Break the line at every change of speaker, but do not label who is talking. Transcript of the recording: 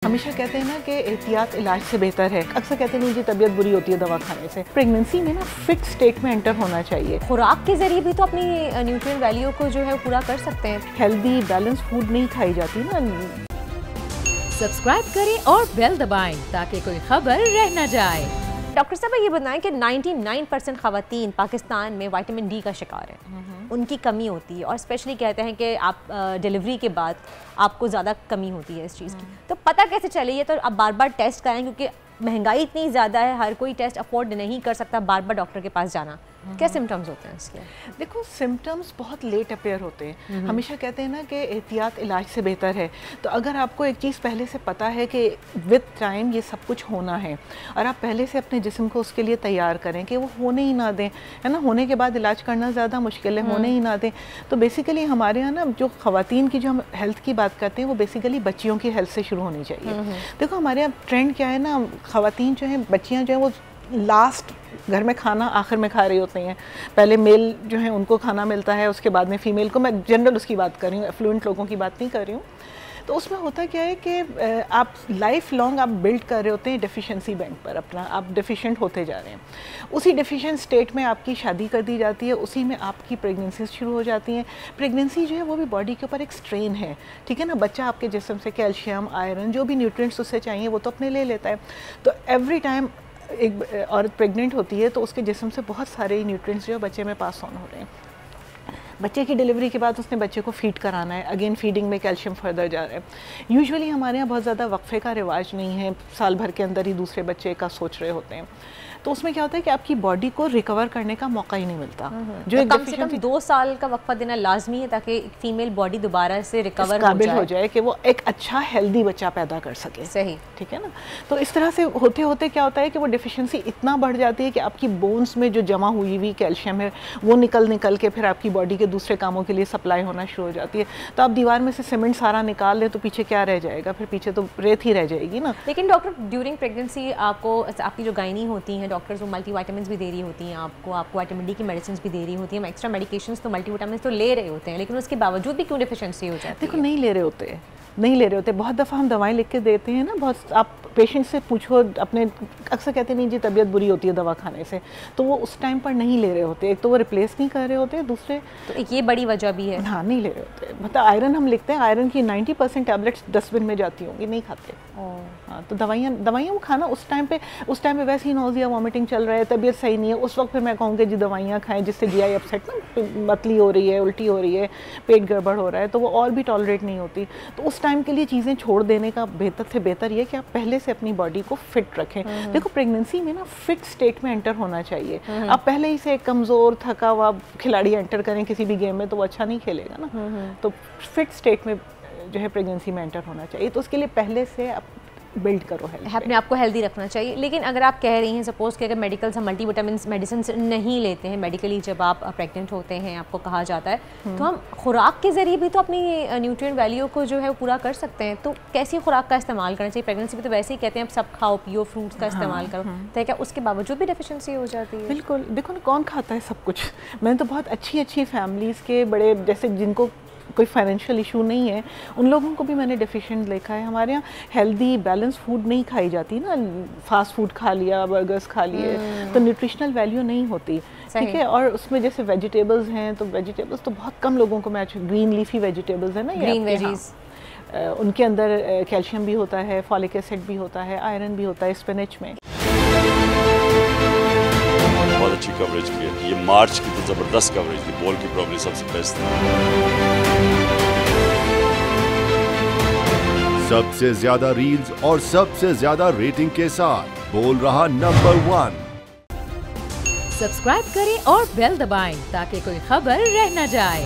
हमेशा कहते हैं ना कि एहतियात इलाज से बेहतर है। अक्सर कहते हैं जी तबीयत बुरी होती है दवा खाने से। प्रेगनेंसी में ना फिट स्टेट में एंटर होना चाहिए।
खुराक के जरिए भी तो अपनी न्यूट्रिएंट वैल्यू को जो है पूरा कर सकते हैं।
हेल्दी बैलेंस फूड नहीं खाई जाती ना।
सब्सक्राइब करें और बेल दबाएं ताकि कोई खबर रह न जाए।
डॉक्टर साहब ये बताएं कि 99% खवातीन पाकिस्तान में विटामिन डी का शिकार है। उनकी कमी होती है और स्पेशली कहते हैं कि आप डिलीवरी के बाद आपको ज़्यादा कमी होती है इस चीज़ की। तो पता कैसे चले? ये तो आप बार बार टेस्ट कराएं क्योंकि महंगाई इतनी ज़्यादा है, हर कोई टेस्ट अफोर्ड नहीं कर सकता बार बार डॉक्टर के पास जाना। क्या सिम्टम्स होते हैं इसके?
देखो सिम्टम्स बहुत लेट अपेयर होते हैं। हमेशा कहते हैं ना कि एहतियात इलाज से बेहतर है। तो अगर आपको एक चीज़ पहले से पता है कि विद टाइम ये सब कुछ होना है और आप पहले से अपने जिस्म को उसके लिए तैयार करें कि वो होने ही ना दें, है ना। होने के बाद इलाज करना ज़्यादा मुश्किल है, होने ही ना दें। तो बेसिकली हमारे यहाँ ना जो ख़वातीन की जो हम हेल्थ की बात करते हैं वो बेसिकली बच्चियों की हेल्थ से शुरू होनी चाहिए। देखो हमारे यहाँ ट्रेंड क्या है ना, ख़वातीन जो हैं, बच्चियाँ जो हैं वो लास्ट घर में खाना आखिर में खा रही होती हैं। पहले मेल जो है उनको खाना मिलता है, उसके बाद में फ़ीमेल को। मैं जनरल उसकी बात कर रही हूँ, एफ्लुएंट लोगों की बात नहीं कर रही हूँ। तो उसमें होता क्या है कि आप लाइफ लॉन्ग आप बिल्ड कर रहे होते हैं डेफिशिएंसी बैंक पर अपना, आप डेफिशिएंट होते जा रहे हैं। उसी डेफिशिएंट स्टेट में आपकी शादी कर दी जाती है, उसी में आपकी प्रेगनेंसी शुरू हो जाती हैं। प्रेगनेंसी जो है वो भी बॉडी के ऊपर एक स्ट्रेन है, ठीक है ना। बच्चा आपके जिस्म से कैल्शियम, आयरन, जो भी न्यूट्रिएंट्स उससे चाहिए वो तो अपने ले लेता है। तो एवरी टाइम एक औरत प्रेग्नेंट होती है तो उसके जिस्म से बहुत सारे न्यूट्रिएंट्स जो बच्चे में पास ऑन हो रहे हैं। बच्चे की डिलीवरी के बाद उसने बच्चे को फीड कराना है, अगेन फीडिंग में कैल्शियम फर्दर जा रहा है। यूजुअली हमारे यहाँ बहुत ज़्यादा वक्फे का रिवाज नहीं है, साल भर के अंदर ही दूसरे बच्चे का सोच रहे होते हैं। तो उसमें क्या होता है कि आपकी बॉडी को रिकवर करने का मौका ही नहीं मिलता।
जो तो कम से कम 2 साल का वक्फा देना लाजमी है ताकि फीमेल बॉडी दोबारा से रिकवर
काबिल हो जाए कि वो एक अच्छा हेल्दी बच्चा पैदा कर सके।
सही,
ठीक है ना। तो इस तरह से होते होते क्या होता है कि वो डिफिशिएंसी इतना बढ़ जाती है कि आपकी बोन्स में जो जमा हुई कैल्शियम है वो निकल के फिर आपकी बॉडी के दूसरे कामों के लिए सप्लाई होना शुरू हो जाती है। तो आप दीवार में से सीमेंट सारा निकाल लें तो पीछे क्या रह जाएगा? फिर पीछे तो रेत ही रह जाएगी ना।
लेकिन डॉक्टर ड्यूरिंग प्रेगनेंसी आपको, आपकी जो गायनी होती हैं डॉक्टर्स वो मल्टीविटामिन्स भी दे रही होती हैं आपको विटामिन डी की मेडिसिन भी दे रही होती हैं, एक्स्ट्रा मेडिकेशंस तो मल्टीविटामिन्स तो ले रहे होते हैं, लेकिन उसके बावजूद भी क्यों डिफिशिएंसी हो जाती है?
देखो नहीं ले रहे होते। बहुत दफ़ा हम दवाएं लिख के देते हैं ना, बहुत आप पेशेंट से पूछो अपने, अक्सर कहते नहीं जी तबीयत बुरी होती है दवा खाने से, तो वो उस टाइम पर नहीं ले रहे होते। एक तो वो रिप्लेस नहीं कर रहे होते, दूसरे
तो एक ये बड़ी वजह भी है।
हाँ, नहीं ले रहे होते। मतलब आयरन हम लिखते हैं, आयरन की 90% टैबलेट्स डस्टबिन में जाती होंगी, नहीं खाते। हाँ, तो दवाइयाँ वो खाना उस टाइम पे वैसे ही नोजिया वॉमिटिंग चल रहा है, तबीयत सही नहीं है, उस वक्त फिर मैं कहूँगी जी दवाइयाँ खाएं जिससे GI अपसेट ना, मतली हो रही है, उल्टी हो रही है, पेट गड़बड़ हो रहा है, तो वो और भी टॉलरेट नहीं होती। तो उस टाइम के लिए चीज़ें छोड़ देने का बेहतर से बेहतर ये कि आप पहले से अपनी बॉडी को फिट रखें। देखो प्रेगनेंसी में ना फिट स्टेट में एंटर होना चाहिए। आप पहले ही से कमज़ोर थका हुआ खिलाड़ी एंटर करें किसी भी गेम में तो वो अच्छा नहीं खेलेगा ना। तो फिट स्टेट में जो है प्रेगनेंसी में एंटर होना चाहिए। तो उसके लिए पहले से आप बिल्ड करो हेल्थ,
अपने आप को हेल्दी रखना चाहिए। लेकिन अगर आप कह रही हैं सपोज कि अगर मेडिकल हम मल्टीविटामिन्स मेडिसिन नहीं लेते हैं, मेडिकली जब आप प्रेग्नेंट होते हैं आपको कहा जाता है, तो हम खुराक के ज़रिए भी तो अपनी न्यूट्रिएंट वैल्यू को जो है वो पूरा कर सकते हैं। तो कैसी खुराक का इस्तेमाल करना चाहिए? प्रेगनेंसी में तो वैसे ही कहते हैं आप सब खाओ पियो, फ्रूट्स का इस्तेमाल करो, तो क्या उसके बावजूद भी डेफिशिएंसी हो जाती है?
बिल्कुल। देखो ना, कौन खाता है सब कुछ? मैंने तो बहुत अच्छी फैमिलीज़ के बड़े, जैसे जिनको कोई फाइनेंशियल इशू नहीं है, उन लोगों को भी मैंने डेफिशिएंट देखा है। हमारे यहाँ हेल्दी बैलेंस फूड नहीं खाई जाती ना, फास्ट फूड खा लिया, बर्गर्स खा लिए, तो न्यूट्रिशनल वैल्यू नहीं होती, ठीक है। और उसमें जैसे वेजिटेबल्स हैं, तो वेजिटेबल्स तो बहुत कम लोगों को मैच, ग्रीन लीफी वेजिटेबल्स है ना,
ग्रीन वेजीज,
उनके अंदर कैल्शियम भी होता है, फॉलिक एसिड भी होता है, आयरन भी होता है स्पिनच में।
बहुत अच्छी कवरेज की है ये मार्च की, तो ज़बरदस्त कवरेज थी, बॉल की प्रॉब्लम सबसे बेस्ट थी।
सबसे ज्यादा रील्स और सबसे ज्यादा रेटिंग के साथ बोल रहा नंबर 1।
सब्सक्राइब करें और बेल दबाएं ताकि कोई खबर रह न जाए।